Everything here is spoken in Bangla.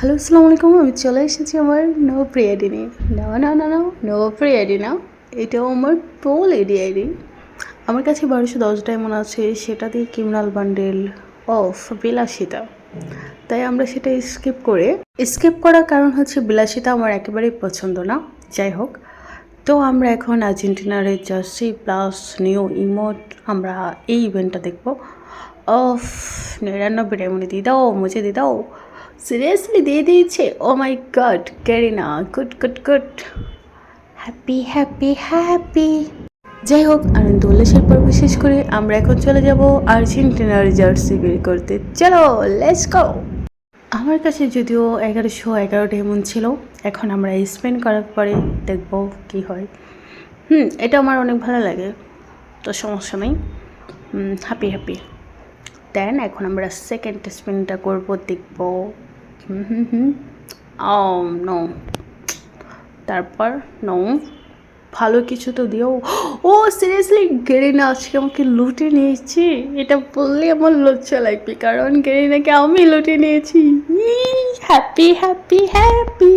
হ্যালো, আসসালামু আলাইকুম। আমি চলে এসেছি আমার নো প্রি আইডি নিয়ে। না না না না, নো প্রি আইডি না, এটাও আমার প্রো লেডি আইডি। আমার কাছে 1210 ডায়মন্ড আছে, সেটা দিয়ে ক্রিমিনাল বান্ডেল অফ বিলাসিতা। তাই আমরা সেটা স্কিপ করার কারণ হচ্ছে বিলাসিতা আমার একেবারেই পছন্দ না। যাই হোক, তো আমরা এখন আর্জেন্টিনার জার্সি প্লাস নিউ ইমোট আমরা এই ইভেন্টটা দেখব। অফ 99 ডায়মন্ড দিয়ে দাও, মুঝে দিয়ে দাও। সিরিয়াসলি দিয়ে দিয়েছে? Oh my god, Karina, good good good, happy happy happy. যাই হোক, আনন্দ উল্লাসের পর বিশেষ করে আমরা এখন চলে যাব আর্জেন্টিনার জার্সি বের করতে। চলো, লেটস গো। আমার কাছে যদিও 1111 ডায়মন্ড ছিল, এখন আমরা স্পেন্ড করার পরে দেখব কি হয়। এটা আমার অনেক ভালো লাগে, তো সমস্যা নেই। Happy happy. দেন এখন আমরা সেকেন্ড স্পিনটা করব, দেখব। নো, তারপর নো, ভালো কিছু তো দিও। ও সিরিয়াসলি, গেরিনা আজকে আমাকে লুটে নিয়েছি। এটা বললে আমার লজ্জা লাগবে, কারণ গেরিনাকে আমি লুটে নিয়েছি। Happy happy happy.